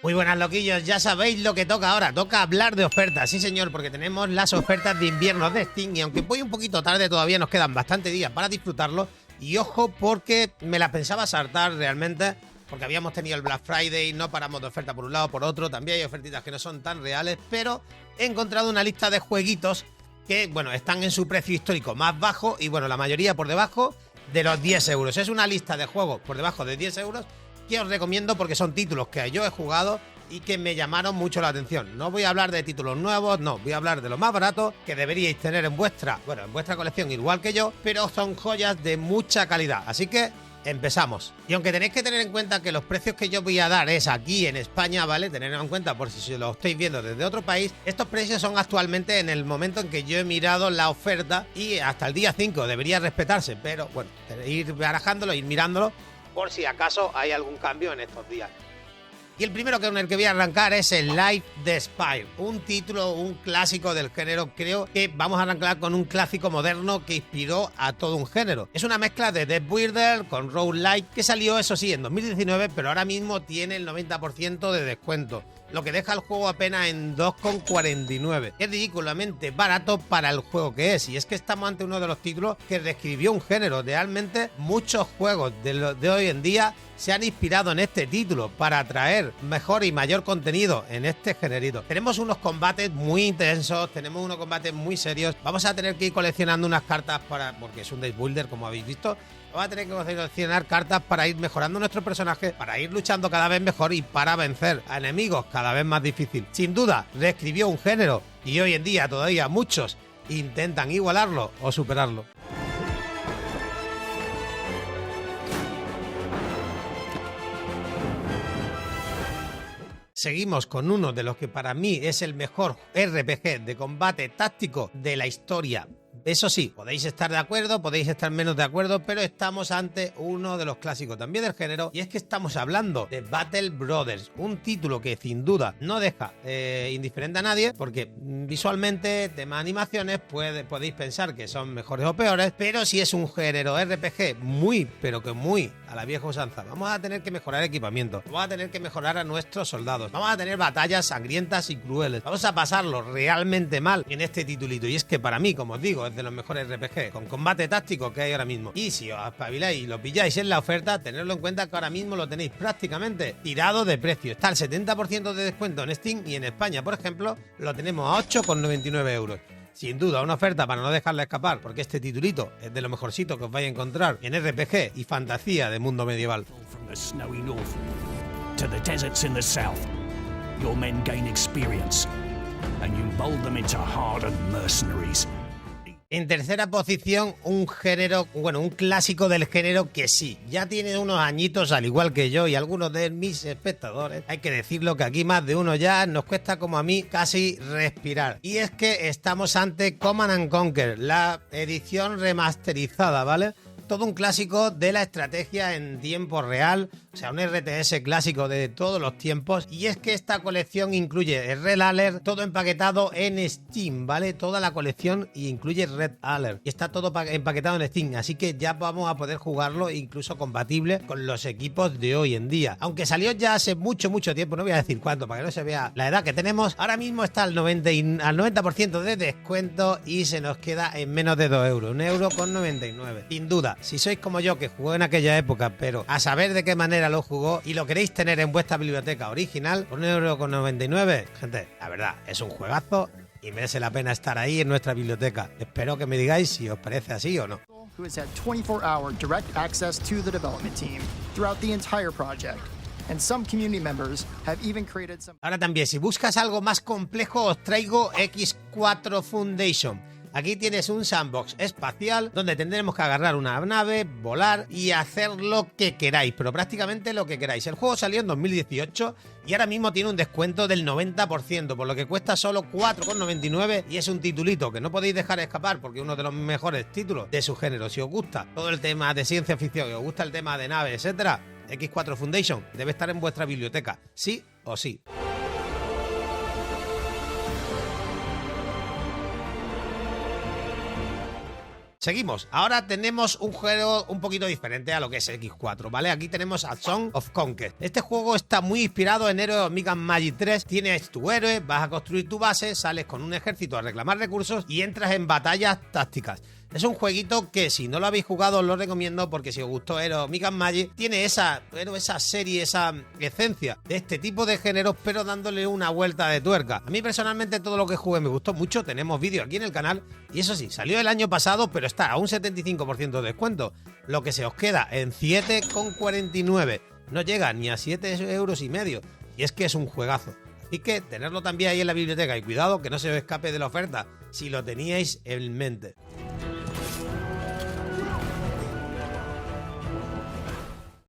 Muy buenas, loquillos, ya sabéis lo que toca ahora, toca hablar de ofertas, sí señor, porque tenemos las ofertas de invierno de Steam y aunque voy un poquito tarde todavía nos quedan bastantes días para disfrutarlo y ojo porque me la pensaba saltar realmente porque habíamos tenido el Black Friday, no paramos de oferta por un lado por otro, también hay ofertitas que no son tan reales, pero he encontrado una lista de jueguitos que, bueno, están en su precio histórico más bajo y, bueno, la mayoría por debajo de los 10 euros. Es una lista de juegos por debajo de 10 euros que os recomiendo porque son títulos que yo he jugado y que me llamaron mucho la atención. No voy a hablar de títulos nuevos, no, voy a hablar de los más baratos que deberíais tener en vuestra colección igual que yo, pero son joyas de mucha calidad. Así que empezamos. Y aunque tenéis que tener en cuenta que los precios que yo voy a dar es aquí en España, ¿vale? Tenerlo en cuenta por si lo estáis viendo desde otro país. Estos precios son actualmente en el momento en que yo he mirado la oferta y hasta el día 5 debería respetarse, pero bueno, ir barajándolo, ir mirándolo por si acaso hay algún cambio en estos días. Y el primero con el que voy a arrancar es el Life the Spire, un título, un clásico del género. Creo que vamos a arrancar con un clásico moderno que inspiró a todo un género. Es una mezcla de Death Builder con roguelike que salió, eso sí, en 2019, pero ahora mismo tiene el 90% de descuento, lo que deja el juego apenas en 2,49. Es ridículamente barato para el juego que es, y es que estamos ante uno de los títulos que reescribió un género. Realmente muchos juegos de hoy en día se han inspirado en este título para traer mejor y mayor contenido en este generito. Tenemos unos combates muy intensos, tenemos unos combates muy serios. Vamos a tener que ir coleccionando unas cartas porque es un deck builder, como habéis visto. Vamos a tener que coleccionar cartas para ir mejorando nuestro personaje, para ir luchando cada vez mejor y para vencer a enemigos cada vez más difícil. Sin duda, reescribió un género y hoy en día todavía muchos intentan igualarlo o superarlo. Seguimos con uno de los que para mí es el mejor RPG de combate táctico de la historia. Eso sí, podéis estar de acuerdo, podéis estar menos de acuerdo, pero estamos ante uno de los clásicos también del género, y es que estamos hablando de Battle Brothers, un título que sin duda no deja indiferente a nadie, porque visualmente, tema animaciones, podéis pensar que son mejores o peores, pero si es un género RPG muy, pero que muy a la vieja usanza, vamos a tener que mejorar equipamiento, vamos a tener que mejorar a nuestros soldados, vamos a tener batallas sangrientas y crueles, vamos a pasarlo realmente mal en este titulito, y es que para mí, como os digo, es de los mejores RPG con combate táctico que hay ahora mismo. Y si os espabiláis y lo pilláis en la oferta, tenedlo en cuenta que ahora mismo lo tenéis prácticamente tirado de precio. Está al 70% de descuento en Steam y en España, por ejemplo, lo tenemos a 8,99 euros. Sin duda, una oferta para no dejarla escapar, porque este titulito es de lo mejorcito que os vais a encontrar en RPG y fantasía de mundo medieval. From the snowy north to the deserts in the south, your men gain experience, and you mold them into hardened mercenaries. En tercera posición, un clásico del género que sí, ya tiene unos añitos al igual que yo y algunos de mis espectadores. Hay que decirlo que aquí más de uno ya nos cuesta, como a mí, casi respirar. Y es que estamos ante Command & Conquer, la edición remasterizada, ¿vale? Todo un clásico de la estrategia en tiempo real, o sea, un RTS clásico de todos los tiempos. Y es que esta colección incluye el Red Alert, todo empaquetado en Steam, ¿vale? Toda la colección incluye Red Alert y está todo empaquetado en Steam, así que ya vamos a poder jugarlo incluso compatible con los equipos de hoy en día. Aunque salió ya hace mucho tiempo, no voy a decir cuánto para que no se vea la edad que tenemos, ahora mismo está al 90% de descuento y se nos queda en menos de 2 euros, 1,99 €. Sin duda, si sois como yo, que jugó en aquella época, pero a saber de qué manera lo jugó y lo queréis tener en vuestra biblioteca original, por 1,99 €, gente, la verdad, es un juegazo y merece la pena estar ahí en nuestra biblioteca. Espero que me digáis si os parece así o no. Who has had 24-hour direct access to the development team throughout the entire project. And some community members have even created some... Ahora también, si buscas algo más complejo, os traigo X4 Foundation. Aquí tienes un sandbox espacial donde tendremos que agarrar una nave, volar y hacer lo que queráis, pero prácticamente lo que queráis. El juego salió en 2018 y ahora mismo tiene un descuento del 90%, por lo que cuesta solo 4,99 € y es un titulito que no podéis dejar escapar porque es uno de los mejores títulos de su género. Si os gusta todo el tema de ciencia ficción y os gusta el tema de naves, etcétera, X4 Foundation debe estar en vuestra biblioteca, sí o sí. Seguimos. Ahora tenemos un juego un poquito diferente a lo que es X4, ¿vale? Aquí tenemos a Song of Conquest. Este juego está muy inspirado en Heroes of Might and Magic 3. Tienes tu héroe, vas a construir tu base, sales con un ejército a reclamar recursos y entras en batallas tácticas. Es un jueguito que si no lo habéis jugado os lo recomiendo porque si os gustó Heroes of Might and Magic tiene esa serie, esa esencia de este tipo de géneros pero dándole una vuelta de tuerca. A mí personalmente todo lo que jugué me gustó mucho, tenemos vídeo aquí en el canal y eso sí, salió el año pasado pero está a un 75% de descuento, lo que se os queda en 7,49, no llega ni a 7,5 euros y es que es un juegazo. Así que tenerlo también ahí en la biblioteca y cuidado que no se os escape de la oferta si lo teníais en mente.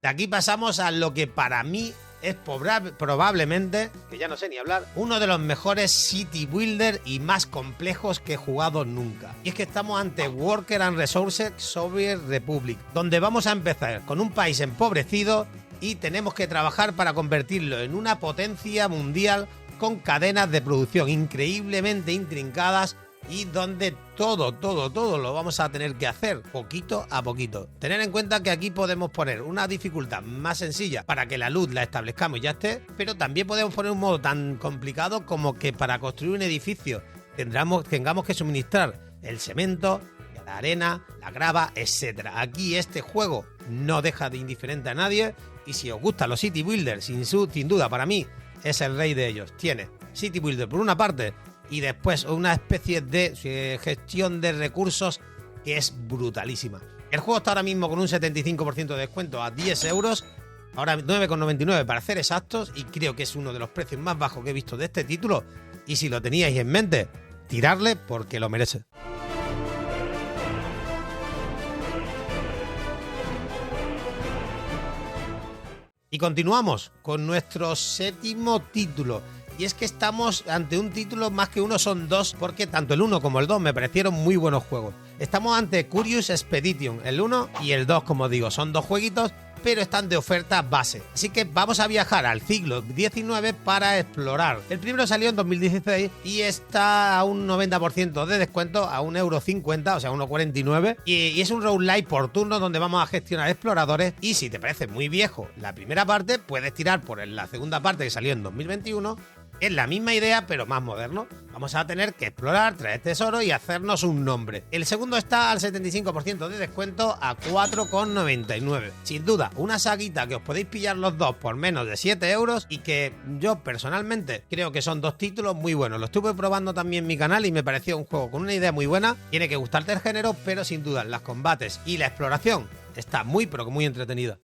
De aquí pasamos a lo que para mí es probablemente, que ya no sé ni hablar, uno de los mejores city builder y más complejos que he jugado nunca. Y es que estamos ante Worker and Resources Soviet Republic, donde vamos a empezar con un país empobrecido y tenemos que trabajar para convertirlo en una potencia mundial con cadenas de producción increíblemente intrincadas y donde todo lo vamos a tener que hacer poquito a poquito. Tener en cuenta que aquí podemos poner una dificultad más sencilla para que la luz la establezcamos y ya esté, pero también podemos poner un modo tan complicado como que para construir un edificio tengamos que suministrar el cemento, la arena, la grava, etc. Aquí este juego no deja de indiferente a nadie y si os gustan los City Builders, sin duda para mí es el rey de ellos. Tiene City Builder por una parte y después una especie de gestión de recursos que es brutalísima. El juego está ahora mismo con un 75% de descuento a 10 euros, ahora 9,99 para ser exactos, y creo que es uno de los precios más bajos que he visto de este título, y si lo teníais en mente, tirarle porque lo merece. Y continuamos con nuestro séptimo título. Y es que estamos ante un título más que uno, son dos, porque tanto el 1 como el 2 me parecieron muy buenos juegos. Estamos ante Curious Expedition, el 1 y el 2, como digo, son dos jueguitos, pero están de oferta base. Así que vamos a viajar al siglo XIX para explorar. El primero salió en 2016 y está a un 90% de descuento, a 1,50 €, o sea, 1,49 €. Y es un roguelike por turno donde vamos a gestionar exploradores. Y si te parece muy viejo la primera parte, puedes tirar por la segunda parte que salió en 2021. Es la misma idea, pero más moderno. Vamos a tener que explorar, traer tesoro y hacernos un nombre. El segundo está al 75% de descuento a 4,99. Sin duda, una saguita que os podéis pillar los dos por menos de 7 euros y que yo personalmente creo que son dos títulos muy buenos. Lo estuve probando también en mi canal y me pareció un juego con una idea muy buena. Tiene que gustarte el género, pero sin duda los combates y la exploración está muy pero que muy entretenida.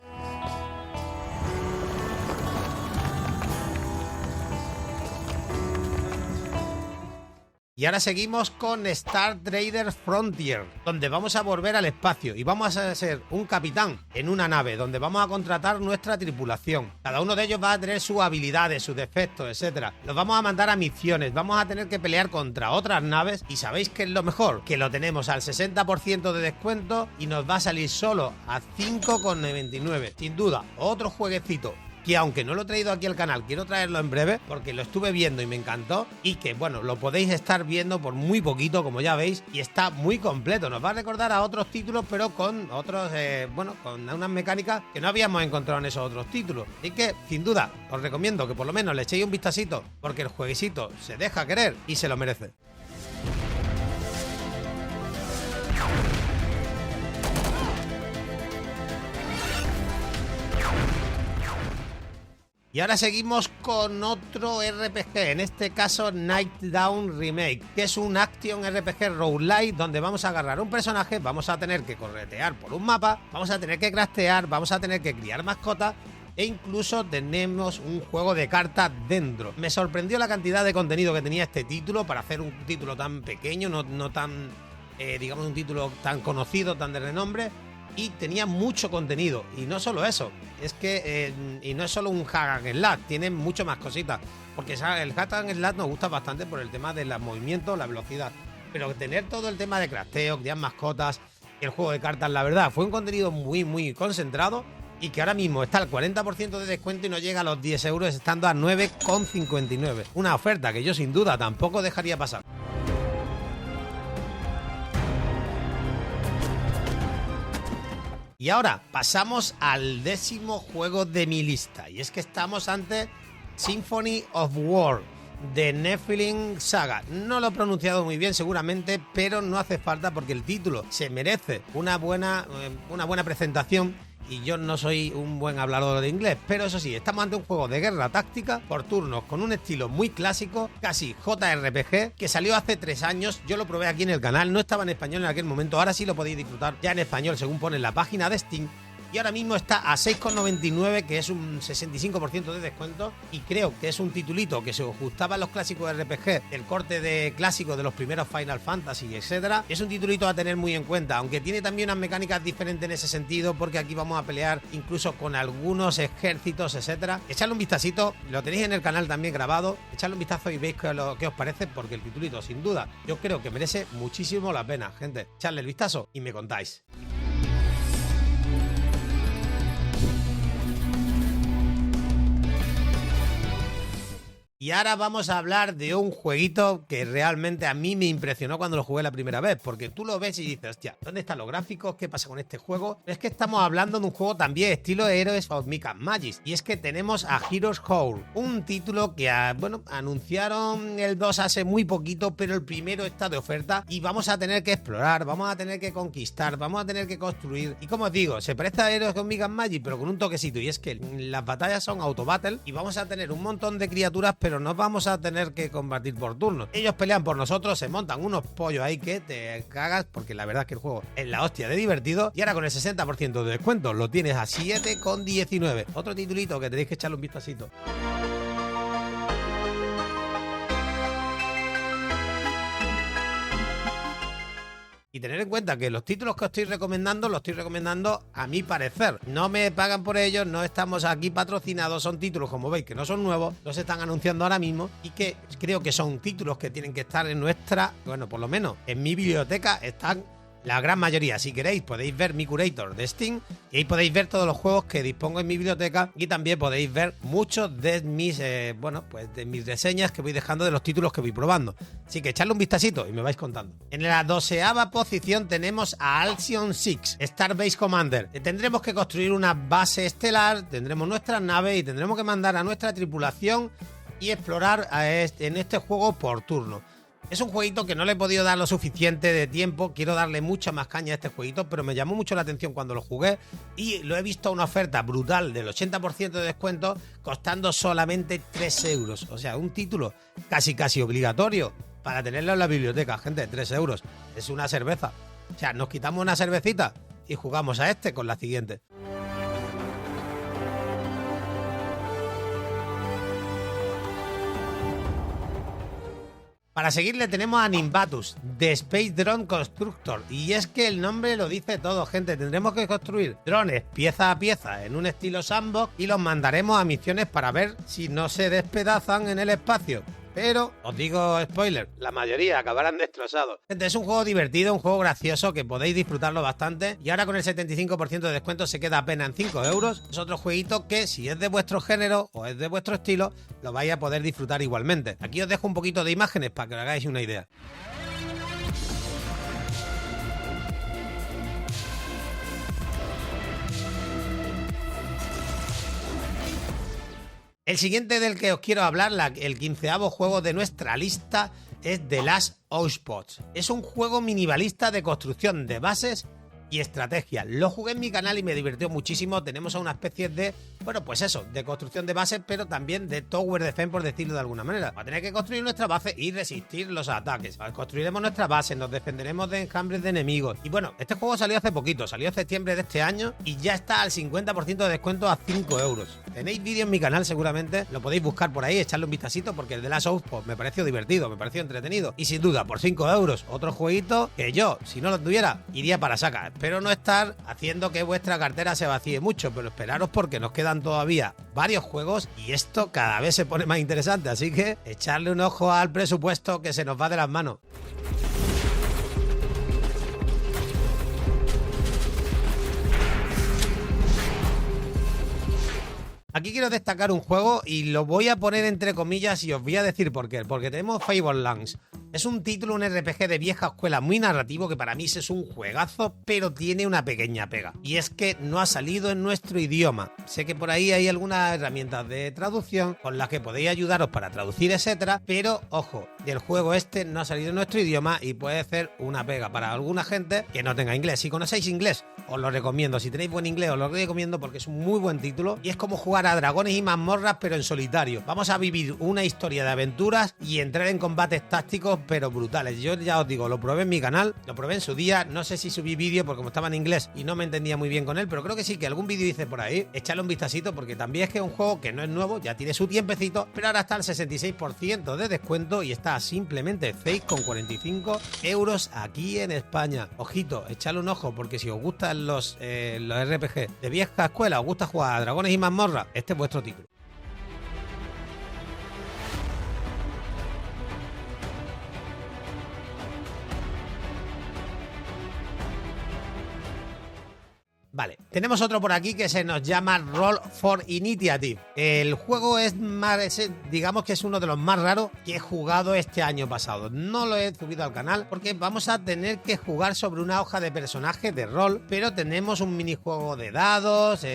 Y ahora seguimos con Star Traders Frontier, donde vamos a volver al espacio y vamos a ser un capitán en una nave, donde vamos a contratar nuestra tripulación. Cada uno de ellos va a tener sus habilidades, sus defectos, etc. Los vamos a mandar a misiones, vamos a tener que pelear contra otras naves y ¿sabéis qué es lo mejor? Que lo tenemos al 60% de descuento y nos va a salir solo a 5,99. Sin duda, otro jueguecito que aunque no lo he traído aquí al canal, quiero traerlo en breve porque lo estuve viendo y me encantó y que, bueno, lo podéis estar viendo por muy poquito, como ya veis, y está muy completo. Nos va a recordar a otros títulos, pero con otros, con unas mecánicas que no habíamos encontrado en esos otros títulos. Así que, sin duda, os recomiendo que por lo menos le echéis un vistacito porque el jueguecito se deja querer y se lo merece. Y ahora seguimos con otro RPG, en este caso Night Dawn Remake, que es un action RPG roguelike donde vamos a agarrar un personaje, vamos a tener que corretear por un mapa, vamos a tener que craftear, vamos a tener que criar mascotas e incluso tenemos un juego de cartas dentro. Me sorprendió la cantidad de contenido que tenía este título para hacer un título tan pequeño, no tan, digamos, un título tan conocido, tan de renombre. Y tenía mucho contenido, y no solo eso, es que y no es solo un hack and slash, tiene mucho más cositas, porque el hack and slash nos gusta bastante por el tema de los movimientos, la velocidad, pero tener todo el tema de crafteo, criar mascotas, el juego de cartas, la verdad, fue un contenido muy concentrado y que ahora mismo está al 40% de descuento y no llega a los 10 euros, estando a 9,59. Una oferta que yo sin duda tampoco dejaría pasar. Y ahora pasamos al 10º juego de mi lista. Y es que estamos ante Symphony of War de Nephilim Saga. No lo he pronunciado muy bien seguramente, pero no hace falta porque el título se merece una buena presentación. Y yo no soy un buen hablador de inglés, pero eso sí, estamos ante un juego de guerra táctica por turnos con un estilo muy clásico, casi JRPG, que salió hace 3 años. Yo lo probé aquí en el canal, no estaba en español en aquel momento, ahora sí lo podéis disfrutar ya en español según pone en la página de Steam. Y ahora mismo está a 6,99, que es un 65% de descuento. Y creo que es un titulito que se ajustaba a los clásicos RPG, el corte de clásicos de los primeros Final Fantasy, etc. Es un titulito a tener muy en cuenta, aunque tiene también unas mecánicas diferentes en ese sentido, porque aquí vamos a pelear incluso con algunos ejércitos, etc. Echadle un vistacito, lo tenéis en el canal también grabado. Echadle un vistazo y veis qué os parece, porque el titulito, sin duda, yo creo que merece muchísimo la pena, gente. Echadle el vistazo y me contáis. Y ahora vamos a hablar de un jueguito que realmente a mí me impresionó cuando lo jugué la primera vez, porque tú lo ves y dices, hostia, ¿dónde están los gráficos? ¿Qué pasa con este juego? Es que estamos hablando de un juego también estilo Heroes of Might and Magic, y es que tenemos a Heroes Howl, un título que, anunciaron el 2 hace muy poquito, pero el primero está de oferta y vamos a tener que explorar, vamos a tener que conquistar, vamos a tener que construir, y como os digo, se parece a Heroes of Might and Magic, pero con un toquecito, y es que las batallas son auto-battle y vamos a tener un montón de criaturas, pero nos vamos a tener que combatir por turnos. Ellos pelean por nosotros, se montan unos pollos ahí que te cagas, porque la verdad es que el juego es la hostia de divertido. Y ahora con el 60% de descuento lo tienes a 7,19. Otro titulito que tenéis que echarle un vistacito. Y tener en cuenta que los títulos que os estoy recomendando a mi parecer. No me pagan por ellos, no estamos aquí patrocinados, son títulos, como veis, que no son nuevos, los están anunciando ahora mismo y que creo que son títulos que tienen que estar en nuestra, bueno, por lo menos en mi biblioteca están la gran mayoría. Si queréis podéis ver mi curator de Steam y ahí podéis ver todos los juegos que dispongo en mi biblioteca y también podéis ver muchos de mis de mis reseñas que voy dejando de los títulos que voy probando. Así que echadle un vistacito y me vais contando. En la 12ª posición tenemos a Alcyon 6, Starbase Commander. Tendremos que construir una base estelar, tendremos nuestras naves y tendremos que mandar a nuestra tripulación y explorar en este juego por turno. Es un jueguito que no le he podido dar lo suficiente de tiempo, quiero darle mucha más caña a este jueguito, pero me llamó mucho la atención cuando lo jugué y lo he visto a una oferta brutal del 80% de descuento, costando solamente 3 euros. O sea, un título casi obligatorio para tenerlo en la biblioteca, gente, 3 euros. Es una cerveza. O sea, nos quitamos una cervecita y jugamos a este con la siguiente. Para seguirle tenemos a Nimbatus, de Space Drone Constructor. Y es que el nombre lo dice todo, gente. Tendremos que construir drones pieza a pieza en un estilo sandbox y los mandaremos a misiones para ver si no se despedazan en el espacio. Pero, os digo spoiler, la mayoría acabarán destrozados. Gente, es un juego divertido, un juego gracioso que podéis disfrutarlo bastante. Y ahora con el 75% de descuento se queda apenas en 5 euros. Es otro jueguito que, si es de vuestro género o es de vuestro estilo, lo vais a poder disfrutar igualmente. Aquí os dejo un poquito de imágenes para que os hagáis una idea. El siguiente del que os quiero hablar, el 15º juego de nuestra lista, es The Last Outpost. Es un juego minimalista de construcción de bases y estrategia. Lo jugué en mi canal y me divirtió muchísimo. Tenemos a una especie de, de construcción de bases, pero también de tower defense, por decirlo de alguna manera. Va a tener que construir nuestra base y resistir los ataques. Construiremos nuestra base, nos defenderemos de enjambres de enemigos. Y bueno, este juego salió hace poquito, salió en septiembre de este año y ya está al 50% de descuento a 5 euros. Tenéis vídeo en mi canal seguramente, lo podéis buscar por ahí, echarle un vistacito porque el de Last Outpost me pareció divertido, me pareció entretenido. Y sin duda, por 5 euros, otro jueguito que yo, si no lo tuviera, iría para saca. Espero no estar haciendo que vuestra cartera se vacíe mucho, pero esperaros porque nos quedan todavía varios juegos y esto cada vez se pone más interesante, así que echarle un ojo al presupuesto que se nos va de las manos. Aquí quiero destacar un juego y lo voy a poner entre comillas y os voy a decir por qué. Porque tenemos Fablelands, Es un título, un RPG de vieja escuela muy narrativo que para mí es un juegazo, pero tiene una pequeña pega. Y es que no ha salido en nuestro idioma. Sé que por ahí hay algunas herramientas de traducción con las que podéis ayudaros para traducir, etcétera, pero ojo, el juego este no ha salido en nuestro idioma y puede ser una pega para alguna gente que no tenga inglés. Si conocéis inglés, os lo recomiendo. Si tenéis buen inglés, os lo recomiendo porque es un muy buen título y es como jugar a dragones y mazmorras, pero en solitario. Vamos a vivir una historia de aventuras y entrar en combates tácticos, pero brutales. Yo ya os digo, lo probé en mi canal, lo probé en su día, no sé si subí vídeo porque como estaba en inglés y no me entendía muy bien con él, pero creo que sí, que algún vídeo hice por ahí. Echadle un vistacito porque también es que es un juego que no es nuevo, ya tiene su tiempecito, pero ahora está al 66% de descuento y está a simplemente 6,45 € aquí en España. Ojito, echadle un ojo porque si os gustan los RPG de vieja escuela, os gusta jugar a dragones y mazmorras, este es vuestro título. Vale, tenemos otro por aquí que se nos llama Roll for Initiative. El juego es más, digamos que es uno de los más raros que he jugado este año pasado. No lo he subido al canal porque vamos a tener que jugar sobre una hoja de personaje de rol, pero tenemos un minijuego de dados,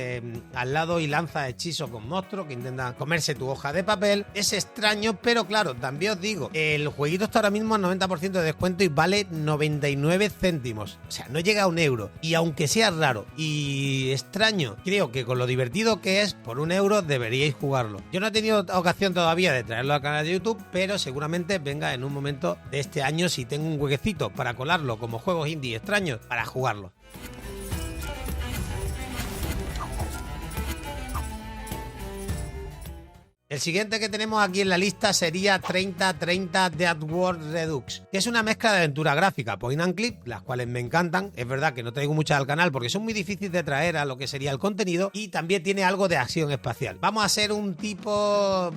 al lado y lanza hechizos con monstruos que intentan comerse tu hoja de papel. Es extraño, pero claro, también os digo, el jueguito está ahora mismo al 90% de descuento y vale 99 céntimos. O sea, no llega a €1. Y aunque sea raro y extraño, creo que con lo divertido que es, por €1 deberíais jugarlo. Yo no he tenido ocasión todavía de traerlo al canal de YouTube, pero seguramente venga en un momento de este año si tengo un huequecito para colarlo como juegos indie extraños para jugarlo. El siguiente que tenemos aquí en la lista sería 3030 Dead World Redux, que es una mezcla de aventura gráfica, point and click, las cuales me encantan. Es verdad que no traigo muchas al canal porque son muy difíciles de traer a lo que sería el contenido, y también tiene algo de acción espacial. Vamos a ser un tipo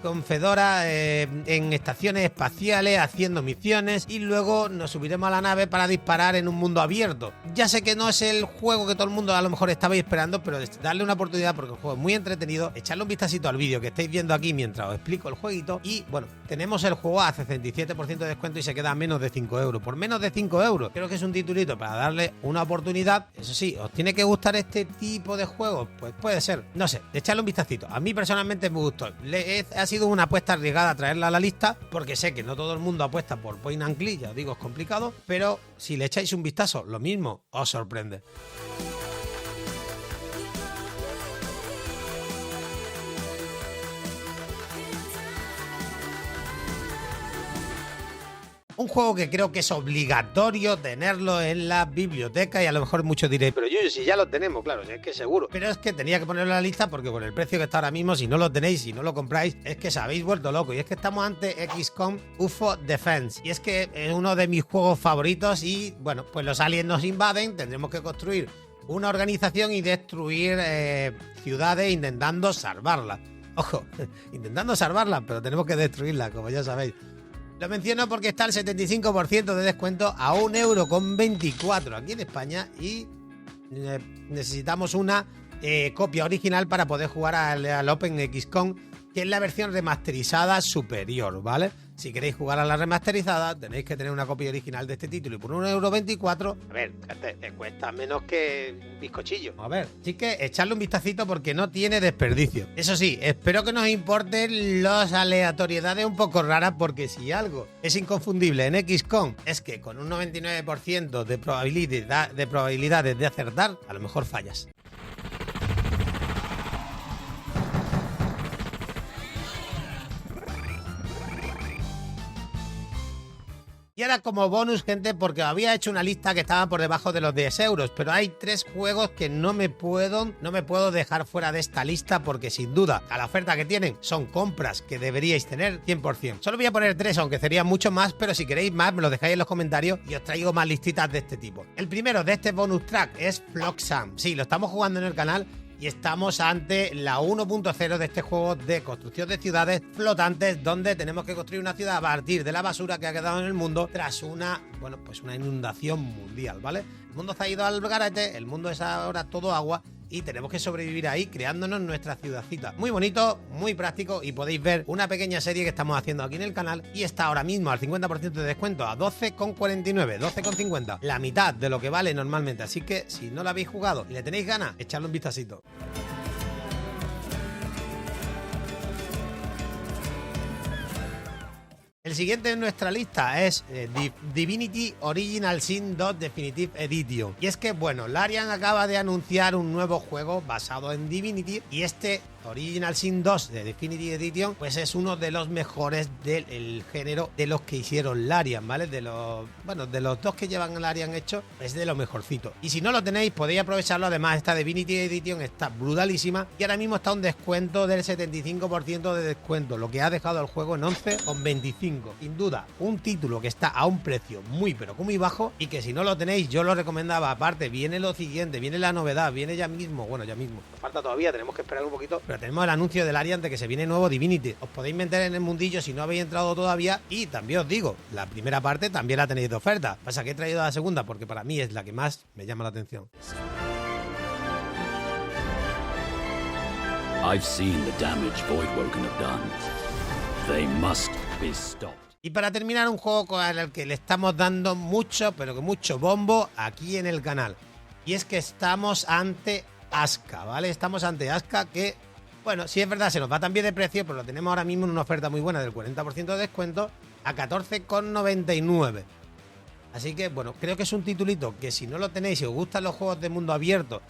con Fedora en estaciones espaciales haciendo misiones y luego nos subiremos a la nave para disparar en un mundo abierto. Ya sé que no es el juego que todo el mundo a lo mejor estabais esperando, pero darle una oportunidad porque el juego es muy entretenido. Echarle un vistacito al vídeo que estáis viendo aquí mientras os explico el jueguito. Y bueno, tenemos el juego a 67% de descuento y se queda a menos de 5 €. Por menos de 5 €, creo que es un titulito para darle una oportunidad. Eso sí, ¿os tiene que gustar este tipo de juegos? Pues puede ser, no sé, echarle un vistacito. A mí personalmente me gustó. Ha sido una apuesta arriesgada traerla a la lista porque sé que no todo el mundo apuesta por point and click, ya os digo, es complicado, pero si le echáis un vistazo, lo mismo os sorprende. Un juego que creo que es obligatorio tenerlo en la biblioteca y a lo mejor muchos diréis, pero yo si ya lo tenemos, claro, es que seguro. Pero es que tenía que ponerlo en la lista porque con el precio que está ahora mismo, si no lo tenéis, si no lo compráis, es que se habéis vuelto loco. Y es que estamos ante XCOM UFO Defense. Y es que es uno de mis juegos favoritos y, bueno, pues los aliens nos invaden, tendremos que construir una organización y destruir ciudades intentando salvarlas. Ojo, intentando salvarlas, pero tenemos que destruirlas, como ya sabéis. Lo menciono porque está al 75% de descuento a €1,24 aquí en España y necesitamos una copia original para poder jugar al Open XCOM, que es la versión remasterizada superior, ¿vale? Si queréis jugar a la remasterizada, tenéis que tener una copia original de este título y por €1,24, a ver, te cuesta menos que un bizcochillo. A ver, así que echarle un vistacito porque no tiene desperdicio. Eso sí, espero que nos importen las aleatoriedades un poco raras porque si algo es inconfundible en XCOM es que con un 99% de probabilidades de acertar, a lo mejor fallas. Y ahora como bonus, gente, porque había hecho una lista que estaba por debajo de los 10 €, pero hay 3 juegos que no me puedo dejar fuera de esta lista porque sin duda a la oferta que tienen son compras que deberíais tener 100%. Solo voy a poner 3, aunque serían mucho más, pero si queréis más me lo dejáis en los comentarios y os traigo más listitas de este tipo. El primero de este bonus track es Flotsam. Sí, lo estamos jugando en el canal y estamos ante la 1.0 de este juego de construcción de ciudades flotantes donde tenemos que construir una ciudad a partir de la basura que ha quedado en el mundo tras una inundación mundial, ¿vale? El mundo se ha ido al garete, el mundo es ahora todo agua y tenemos que sobrevivir ahí creándonos nuestra ciudadcita. Muy bonito, muy práctico y podéis ver una pequeña serie que estamos haciendo aquí en el canal y está ahora mismo al 50% de descuento a 12,49, 12,50, la mitad de lo que vale normalmente. Así que si no la habéis jugado y le tenéis ganas, echadle un vistacito. El siguiente en nuestra lista es Divinity Original Sin 2 Definitive Edition. Y es que, bueno, Larian acaba de anunciar un nuevo juego basado en Divinity y este Original Sin 2 de Definitive Edition pues es uno de los mejores del género de los que hicieron Larian, ¿vale? De los dos que llevan Larian hecho, es de lo mejorcito. Y si no lo tenéis, podéis aprovecharlo. Además, esta Divinity Edition está brutalísima y ahora mismo está un descuento del 75% de descuento, lo que ha dejado el juego en 11,25. Sin duda, un título que está a un precio muy pero muy bajo y que si no lo tenéis yo lo recomendaba. Aparte, viene lo siguiente, viene la novedad, viene ya mismo, bueno, ya mismo. Nos falta todavía, tenemos que esperar un poquito, pero tenemos el anuncio del Larian de que se viene nuevo Divinity. Os podéis meter en el mundillo si no habéis entrado todavía y también os digo, la primera parte también la tenéis de oferta. Pasa que he traído la segunda porque para mí es la que más me llama la atención. I've seen the damage Voidwoken have done. They must be stopped. Y para terminar, un juego al que le estamos dando mucho, pero que mucho bombo aquí en el canal. Y es que estamos ante Aska, ¿vale? Estamos ante Aska que, bueno, sí es verdad, se nos va también de precio, pero lo tenemos ahora mismo en una oferta muy buena del 40% de descuento a 14,99. Así que, bueno, creo que es un titulito que si no lo tenéis, si os gustan los juegos de mundo abierto,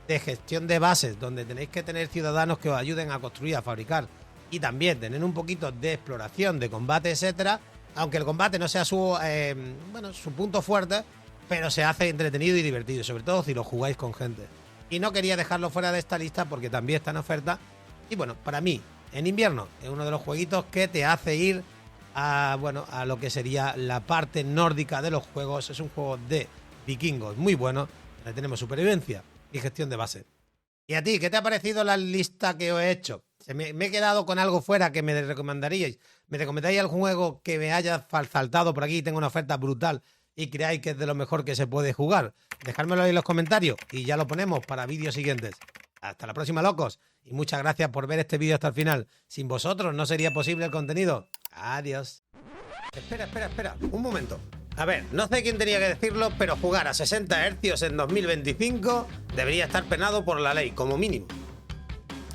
de gestión de bases, donde tenéis que tener ciudadanos que os ayuden a construir, a fabricar, y también tener un poquito de exploración, de combate, etcétera, aunque el combate no sea su punto fuerte, pero se hace entretenido y divertido, sobre todo si lo jugáis con gente. Y no quería dejarlo fuera de esta lista porque también está en oferta. Y bueno, para mí, en invierno, es uno de los jueguitos que te hace ir a lo que sería la parte nórdica de los juegos. Es un juego de vikingos muy bueno, donde tenemos supervivencia y gestión de base. ¿Y a ti, qué te ha parecido la lista que os he hecho? Me he quedado con algo fuera que me recomendaríais. ¿Me recomendáis algún juego que me haya saltado por aquí y tenga una oferta brutal y creáis que es de lo mejor que se puede jugar? Dejádmelo ahí en los comentarios y ya lo ponemos para vídeos siguientes. Hasta la próxima, locos. Y muchas gracias por ver este vídeo hasta el final. Sin vosotros no sería posible el contenido. Adiós. Espera. Un momento. A ver, no sé quién tenía que decirlo, pero jugar a 60 Hz en 2025 debería estar penado por la ley, como mínimo.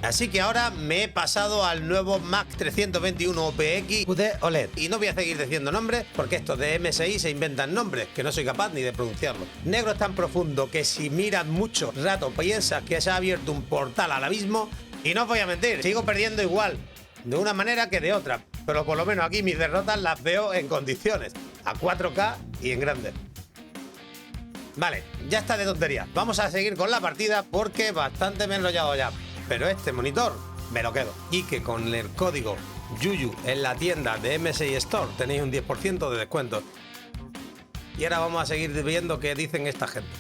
Así que ahora me he pasado al nuevo Mac 321 OPX UD OLED. Y no voy a seguir diciendo nombres porque estos de MSI se inventan nombres que no soy capaz ni de pronunciarlo. Negro es tan profundo que si miras mucho rato piensas que se ha abierto un portal al abismo. Y no os voy a mentir, sigo perdiendo igual, de una manera que de otra. Pero por lo menos aquí mis derrotas las veo en condiciones, a 4K y en grande. Vale, ya está de tonterías. Vamos a seguir con la partida porque bastante me he enrollado ya. Pero este monitor me lo quedo. Y que con el código YUYU en la tienda de MSI Store tenéis un 10% de descuento. Y ahora vamos a seguir viendo qué dicen esta gente.